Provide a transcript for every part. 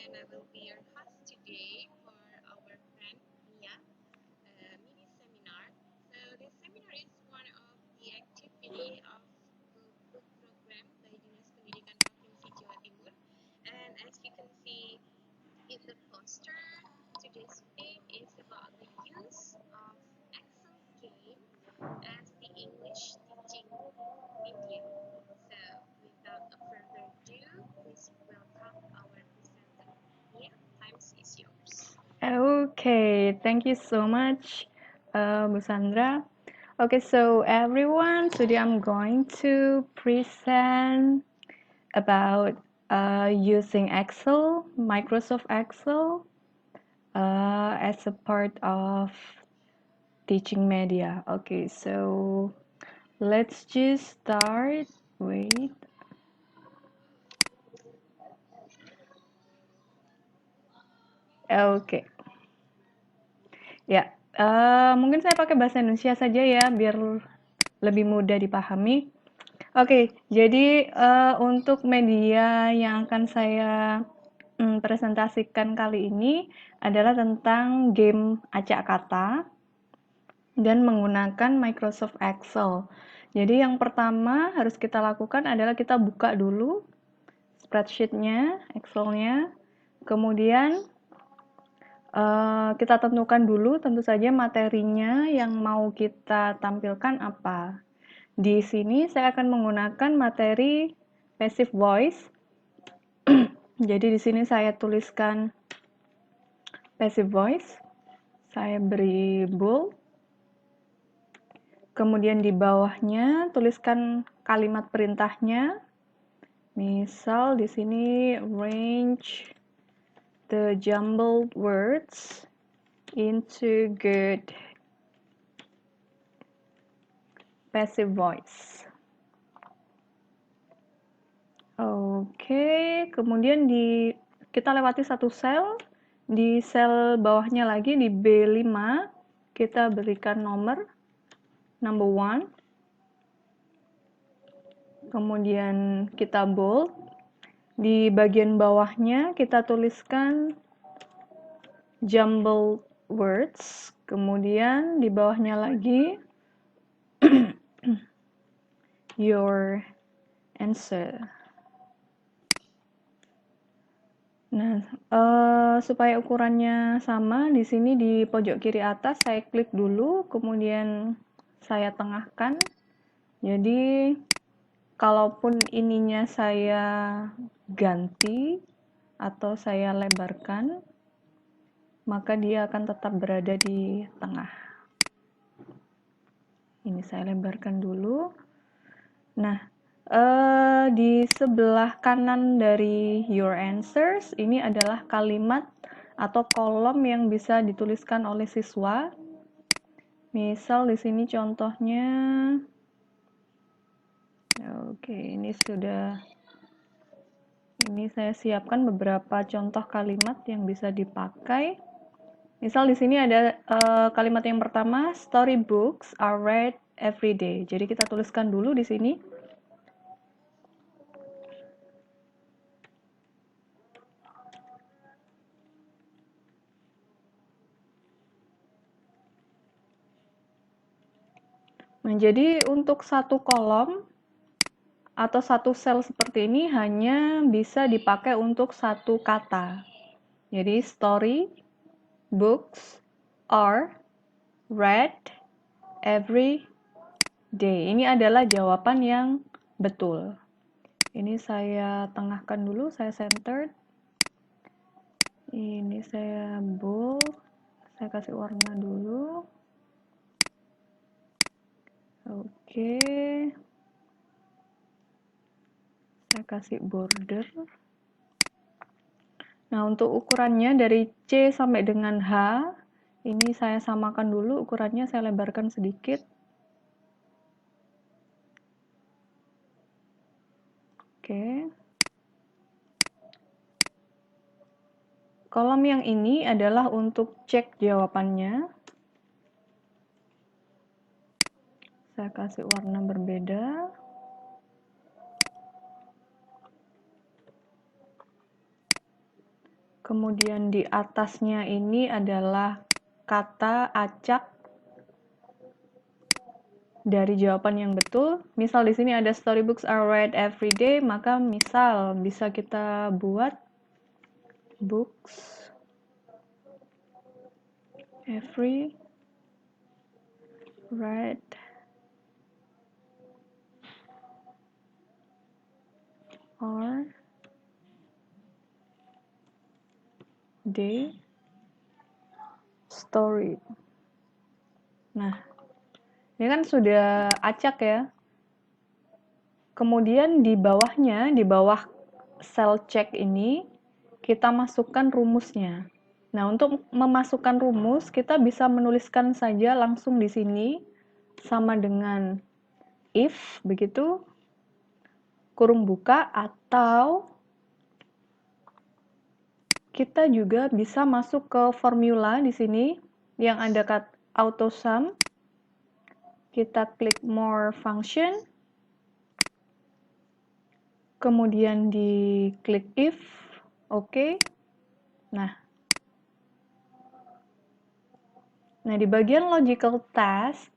and I will be your host today for our friend Mia mini seminar. So this seminar is one of the activity of book program by Dinas Pendidikan Provinsi Jawa Timur. And as you can see in the poster, today's theme is about the use of Excel game as the English teaching medium. So without a further ado, please welcome our presenter. Mia, time is yours. Okay, thank you so much, Bu Sandra. Okay, so everyone, today I'm going to present about using Excel, Microsoft Excel, as a part of teaching media. Okay, so let's just start. Wait. Okay. Ya, mungkin saya pakai bahasa Indonesia saja ya, biar lebih mudah dipahami. Oke, jadi untuk media yang akan saya presentasikan kali ini adalah tentang game acak kata dan menggunakan Microsoft Excel. Jadi yang pertama harus kita lakukan adalah kita buka dulu spreadsheet-nya, Excel-nya, kemudian kita tentukan dulu tentu saja materinya yang mau kita tampilkan apa. Di sini saya akan menggunakan materi passive voice. Jadi di sini saya tuliskan passive voice. Saya beri bold. Kemudian di bawahnya tuliskan kalimat perintahnya. Misal di sini range the jumbled words into good passive voice. Oke, kemudian kita lewati satu sel, di sel bawahnya lagi di B5 kita berikan nomor number 1. Kemudian kita bold. Di bagian bawahnya kita tuliskan jumbled words. Kemudian di bawahnya lagi your answer. Nah, supaya ukurannya sama, di sini di pojok kiri atas saya klik dulu, kemudian saya tengahkan. Jadi, kalaupun ininya saya ganti atau saya lebarkan, maka dia akan tetap berada di tengah. Ini saya lebarkan dulu. Nah, di sebelah kanan dari your answers, ini adalah kalimat atau kolom yang bisa dituliskan oleh siswa. Misal di sini contohnya, oke, ini saya siapkan beberapa contoh kalimat yang bisa dipakai. Misal di sini ada kalimat yang pertama, storybooks are read every day. Jadi kita tuliskan dulu di sini. Nah, jadi untuk satu kolom atau satu sel seperti ini hanya bisa dipakai untuk satu kata. Jadi story, books, are, read, every day. Ini adalah jawaban yang betul. Ini saya tengahkan dulu, saya centered. Ini saya bold, saya kasih warna dulu. Oke. Saya kasih border. Nah, untuk ukurannya dari C sampai dengan H, ini saya samakan dulu, ukurannya saya lebarkan sedikit. Oke. Kolom yang ini adalah untuk cek jawabannya. Saya kasih warna berbeda. Kemudian di atasnya ini adalah kata acak dari jawaban yang betul. Misal di sini ada storybooks are read every day, maka misal bisa kita buat books every read or day story. Nah, ini kan sudah acak ya. Kemudian di bawahnya, di bawah sel cek ini, kita masukkan rumusnya. Nah, untuk memasukkan rumus, kita bisa menuliskan saja langsung di sini, sama dengan if, begitu, kurung buka, atau kita juga bisa masuk ke formula di sini, yang ada auto sum. Kita klik more function, kemudian di klik if, oke. Nah, di bagian logical test,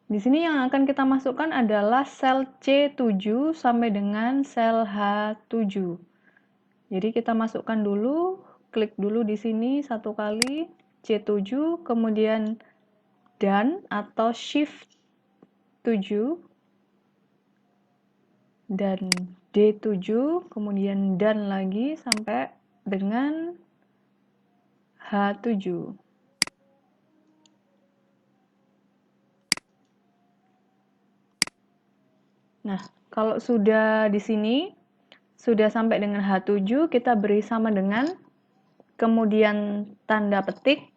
di sini yang akan kita masukkan adalah sel C7 sampai dengan sel H7. Jadi kita masukkan dulu, klik dulu di sini satu kali, C7, kemudian done atau shift 7, dan D7, kemudian done lagi sampai dengan H7. Nah, kalau sudah di sini, sudah sampai dengan H7, kita beri sama dengan, kemudian tanda petik,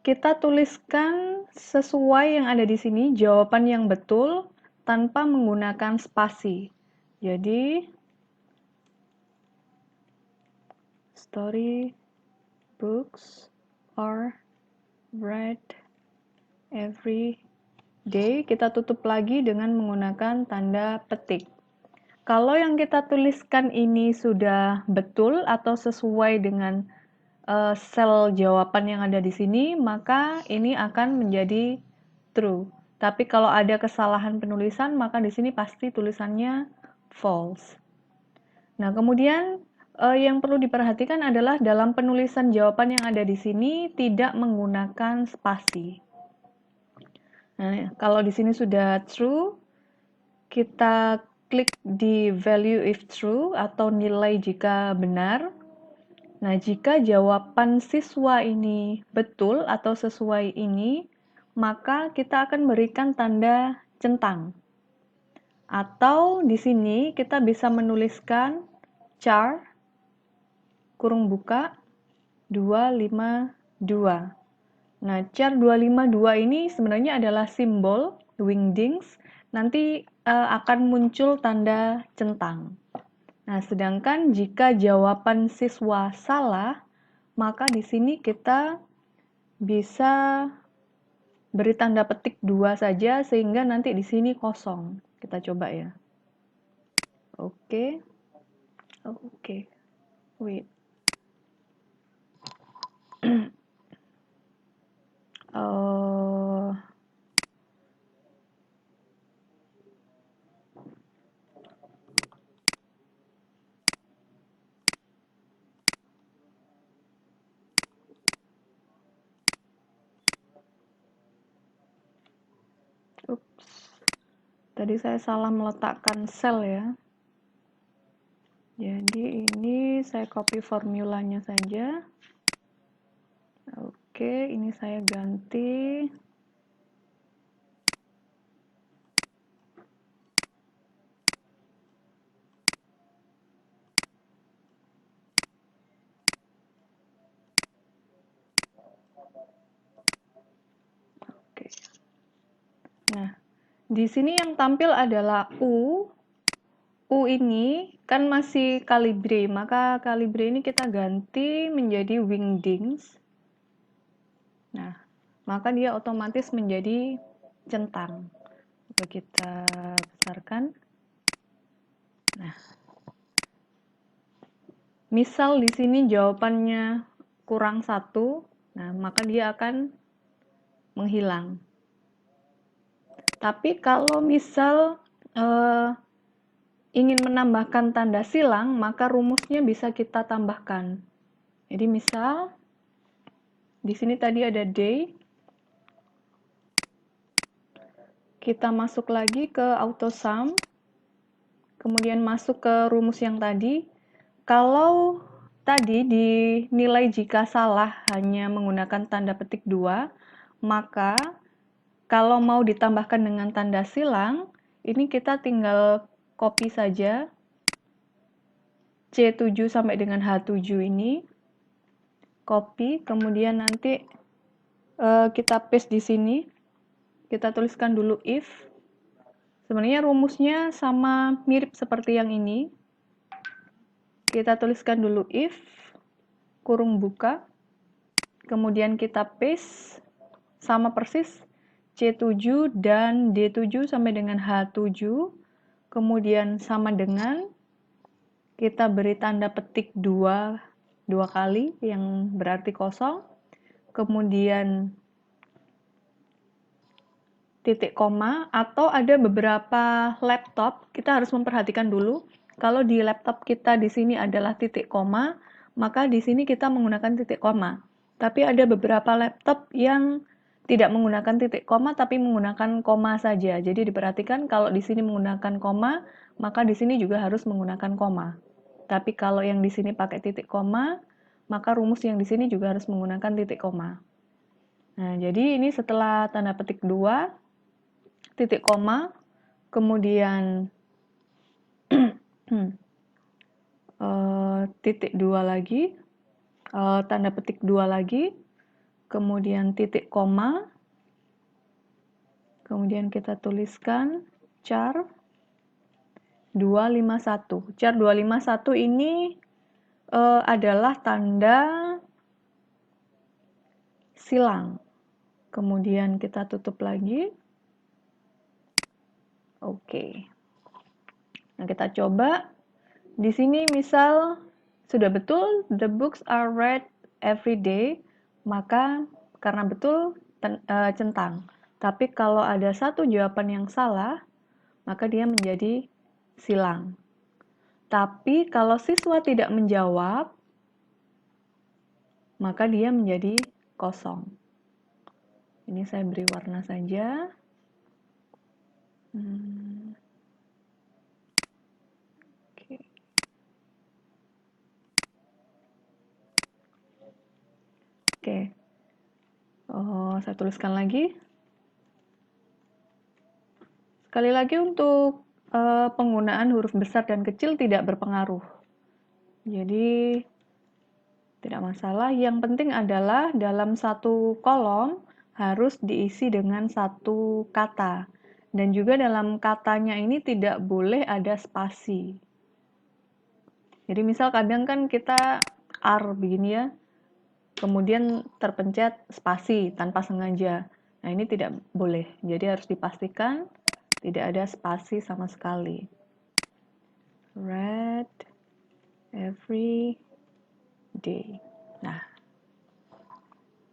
kita tuliskan sesuai yang ada di sini, jawaban yang betul, tanpa menggunakan spasi. Jadi, story books are read every day, kita tutup lagi dengan menggunakan tanda petik. Kalau yang kita tuliskan ini sudah betul atau sesuai dengan sel jawaban yang ada di sini, maka ini akan menjadi true. Tapi kalau ada kesalahan penulisan, maka di sini pasti tulisannya false. Nah, kemudian yang perlu diperhatikan adalah dalam penulisan jawaban yang ada di sini tidak menggunakan spasi. Nah, kalau di sini sudah true, kita klik di value if true atau nilai jika benar. Nah, jika jawaban siswa ini betul atau sesuai ini, maka kita akan berikan tanda centang. Atau di sini kita bisa menuliskan char kurung buka 252. Nah, char 252 ini sebenarnya adalah simbol wingdings, nanti akan muncul tanda centang. Nah, sedangkan jika jawaban siswa salah, maka di sini kita bisa beri tanda petik 2 saja sehingga nanti di sini kosong. Kita coba ya. Oke. Oke. Wait. Tadi saya salah meletakkan sel ya. Jadi ini saya copy formulanya saja. Oke, ini saya ganti. Oke. Nah, di sini yang tampil adalah U. U ini kan masih kalibre, maka kalibre ini kita ganti menjadi wingdings. Nah, maka dia otomatis menjadi centang. Coba kita besarkan. misal di sini jawabannya kurang 1, nah maka dia akan menghilang. Tapi kalau misal ingin menambahkan tanda silang, maka rumusnya bisa kita tambahkan. Jadi misal di sini tadi ada day, kita masuk lagi ke AutoSum, kemudian masuk ke rumus yang tadi. Kalau tadi di nilai jika salah hanya menggunakan tanda petik 2, maka kalau mau ditambahkan dengan tanda silang, ini kita tinggal copy saja C7 sampai dengan H7 ini. Copy, kemudian nanti kita paste di sini. Kita tuliskan dulu if. Sebenarnya rumusnya sama mirip seperti yang ini. Kita tuliskan dulu if, kurung buka, kemudian kita paste, sama persis, C7 dan D7 sampai dengan H7, kemudian sama dengan, kita beri tanda petik 2 kali, yang berarti kosong, kemudian titik koma, atau ada beberapa laptop, kita harus memperhatikan dulu, kalau di laptop kita di sini adalah titik koma, maka di sini kita menggunakan titik koma. Tapi ada beberapa laptop yang tidak menggunakan titik koma, tapi menggunakan koma saja. Jadi diperhatikan kalau di sini menggunakan koma, maka di sini juga harus menggunakan koma. Tapi kalau yang di sini pakai titik koma, maka rumus yang di sini juga harus menggunakan titik koma. Nah, jadi ini setelah tanda petik 2, titik koma, kemudian titik 2 lagi, tanda petik 2 lagi, kemudian titik koma, kemudian kita tuliskan char 251. Char 251 ini adalah tanda silang. Kemudian kita tutup lagi. Oke. Nah, kita coba. Di sini misal sudah betul, the books are read every day, maka karena betul centang. Tapi kalau ada satu jawaban yang salah, maka dia menjadi silang. Tapi kalau siswa tidak menjawab, maka dia menjadi kosong. Ini saya beri warna saja. Oke. Saya tuliskan lagi. Sekali lagi untuk penggunaan huruf besar dan kecil tidak berpengaruh. Jadi tidak masalah. Yang penting adalah dalam satu kolom harus diisi dengan satu kata. Dan juga dalam katanya ini tidak boleh ada spasi. Jadi misal kadang kan kita are begini ya, kemudian terpencet spasi tanpa sengaja. Nah, ini tidak boleh. Jadi harus dipastikan tidak ada spasi sama sekali. Read every day. Nah,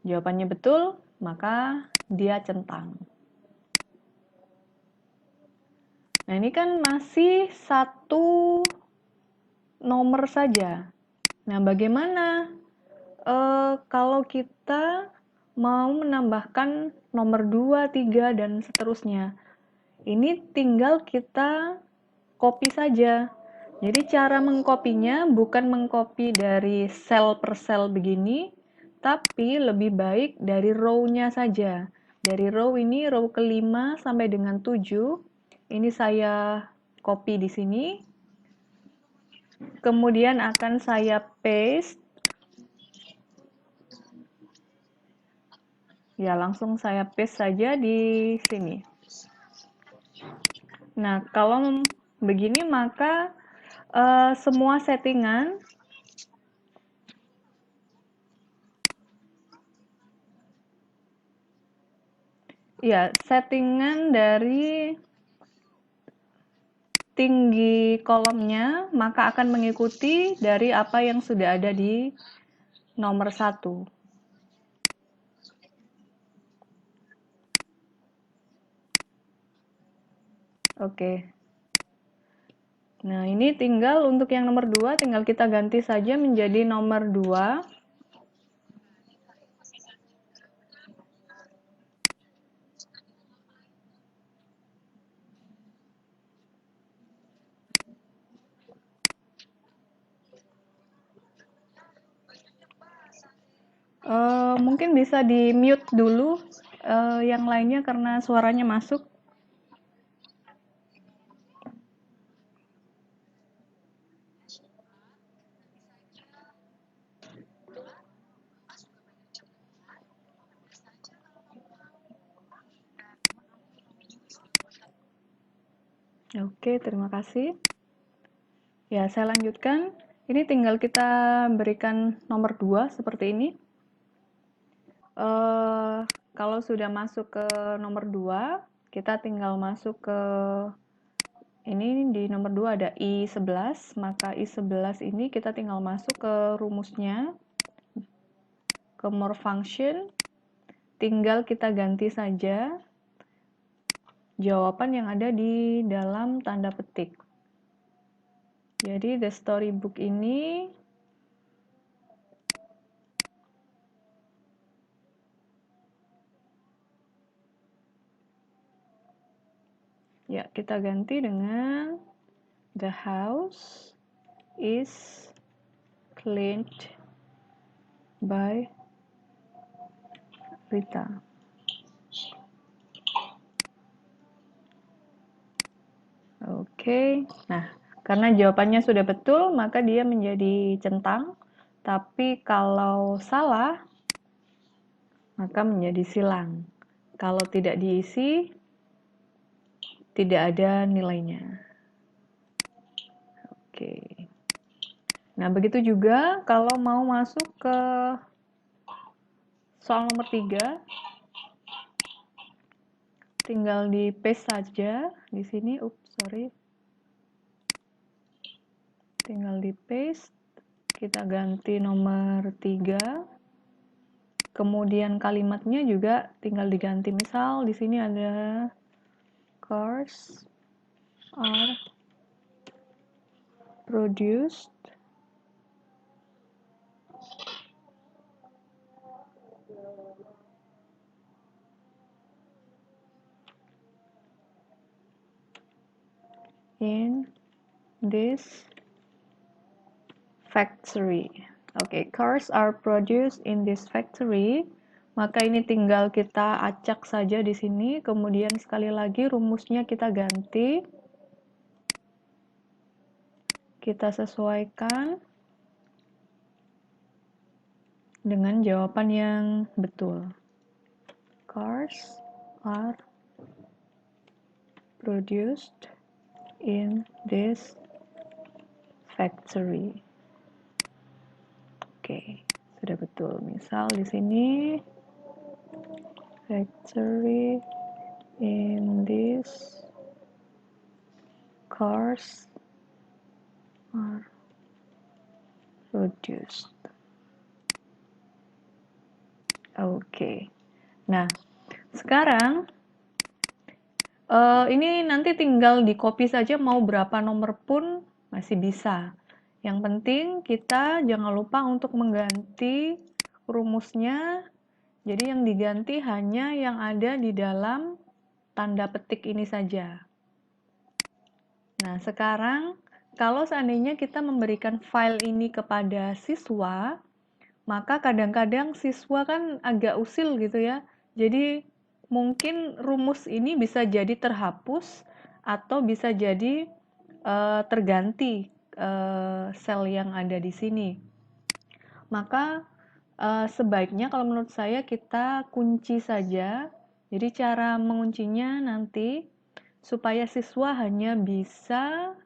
jawabannya betul, maka dia centang. Nah, ini kan masih satu nomor saja. Nah, bagaimana kalau kita mau menambahkan nomor 2, 3, dan seterusnya? Ini tinggal kita copy saja. Jadi cara mengkopinya bukan mengcopy dari sel per sel begini, tapi lebih baik dari row-nya saja. Dari row ini, row ke-5 sampai dengan 7, ini saya copy di sini. Kemudian akan saya paste. Ya, langsung saya paste saja di sini. Nah, kalau begini maka semua settingan settingan dari tinggi kolomnya, maka akan mengikuti dari apa yang sudah ada di nomor 1. Oke. Nah, ini tinggal untuk yang nomor 2, tinggal kita ganti saja menjadi nomor 2. Mungkin bisa di mute dulu yang lainnya karena suaranya masuk. Oke, terima kasih. Ya, saya lanjutkan. Ini tinggal kita berikan nomor 2 seperti ini. Kalau sudah masuk ke nomor 2, kita tinggal masuk ke ini di nomor 2 ada I11, maka I11 ini kita tinggal masuk ke rumusnya, ke more function, tinggal kita ganti saja jawaban yang ada di dalam tanda petik. Jadi the storybook ini ya kita ganti dengan the house is cleaned by Rita. Oke, nah karena jawabannya sudah betul, maka dia menjadi centang. Tapi kalau salah, maka menjadi silang. Kalau tidak diisi, tidak ada nilainya. Oke. Nah, begitu juga kalau mau masuk ke soal nomor 3, tinggal di paste saja di sini. Tinggal di paste, kita ganti nomor 3. Kemudian kalimatnya juga tinggal diganti. Misal di sini ada cars are produced in this factory. Oke, cars are produced in this factory. Maka ini tinggal kita acak saja di sini. Kemudian sekali lagi rumusnya kita ganti. Kita sesuaikan dengan jawaban yang betul. Cars are produced in this factory. Oke, sudah betul. Misal di sini factory in this cars are produced. Oke. Nah, sekarang ini nanti tinggal di copy saja, mau berapa nomor pun masih bisa. Yang penting kita jangan lupa untuk mengganti rumusnya. Jadi yang diganti hanya yang ada di dalam tanda petik ini saja. Nah, sekarang kalau seandainya kita memberikan file ini kepada siswa, maka kadang-kadang siswa kan agak usil gitu ya. Jadi mungkin rumus ini bisa jadi terhapus atau bisa jadi terganti sel yang ada di sini. Maka sebaiknya kalau menurut saya kita kunci saja. Jadi cara menguncinya nanti supaya siswa hanya bisa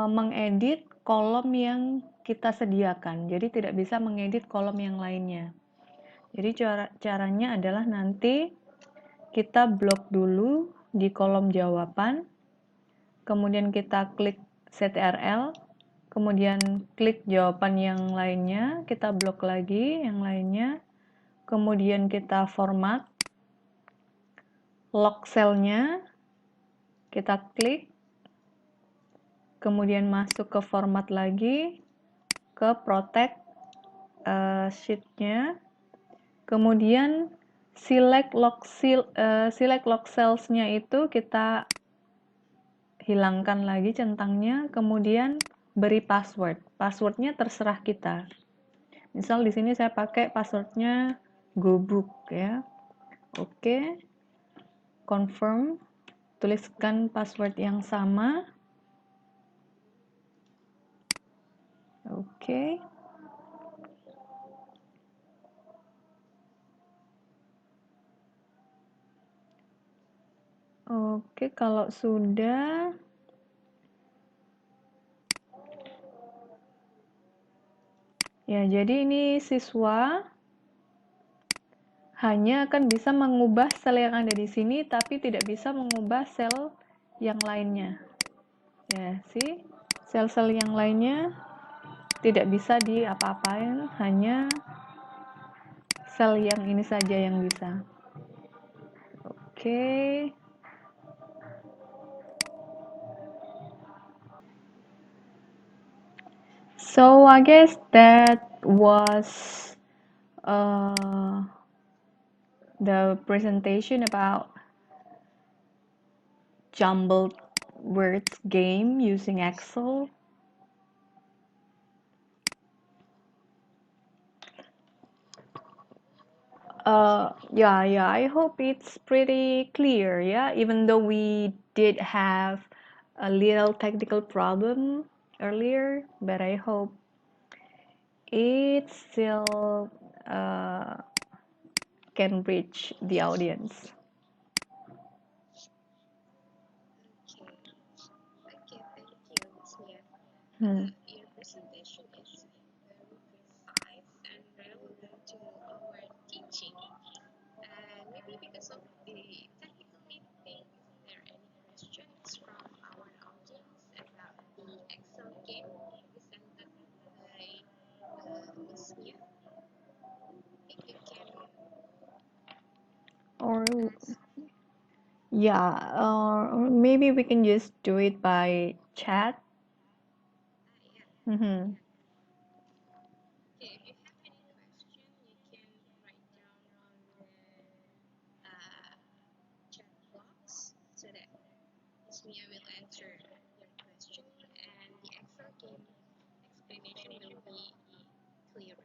mengedit kolom yang kita sediakan. Jadi tidak bisa mengedit kolom yang lainnya. Jadi caranya adalah nanti kita blok dulu di kolom jawaban. kemudian kita klik CTRL, kemudian klik jawaban yang lainnya, kita blok lagi yang lainnya, kemudian kita format, lock cell-nya, kita klik, kemudian masuk ke format lagi, ke protect sheet-nya, kemudian select lock cells-nya itu kita hilangkan lagi centangnya, kemudian beri password. Passwordnya terserah kita. Misal di sini saya pakai passwordnya GoBook ya. Oke, confirm, tuliskan password yang sama. Oke. Oke, kalau sudah, ya jadi ini siswa hanya akan bisa mengubah sel yang ada di sini, tapi tidak bisa mengubah sel yang lainnya. Ya, sih, sel-sel yang lainnya tidak bisa diapa-apain, hanya sel yang ini saja yang bisa. Oke. So I guess that was the presentation about jumbled words game using Excel. Yeah, I hope it's pretty clear, yeah, even though we did have a little technical problem earlier, but I hope it still can reach the audience. Okay, thank you, Miss Mia. Your presentation is very precise and relevant to our teaching. And maybe because of the technical meeting, is there any questions from our audience about the Excel game presented by Miss Mia? I think you can Or ask. yeah, or maybe we can just do it by chat. Yeah. Mm-hmm. Okay, if you have any question, you can write down on the chat box so that Miss Mia will answer your question and the Excel game explanation will be clearer.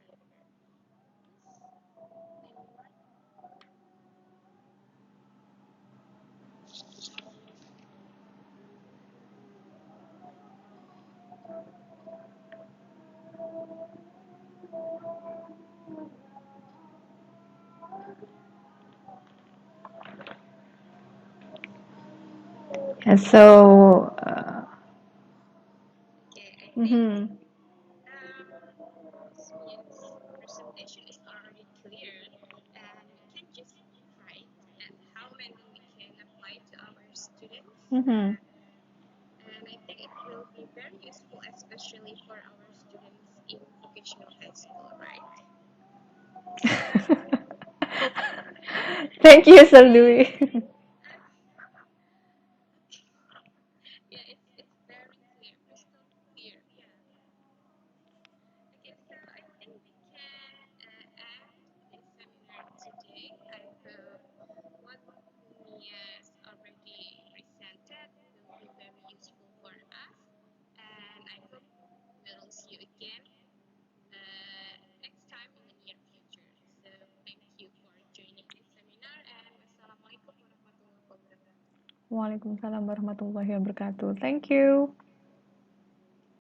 And so, Okay, I think mm-hmm. Miss Mia's presentation is already clear, and we can just try at how many we can apply to our students. Mm-hmm. And I think it will be very useful, especially for our students in vocational high school, right? Thank you, Sir Louis. Yeah, it's very clear, crystal clear. Yeah. Okay, so I think we can end this seminar today. I hope what Mia's already presented will be very useful for us, and I hope we'll see you again next time in the near future. So thank you for joining this seminar, and wassalamualaikum warahmatullahi wabarakatuh. Waalaikumsalam warahmatullahi wabarakatuh. Thank you.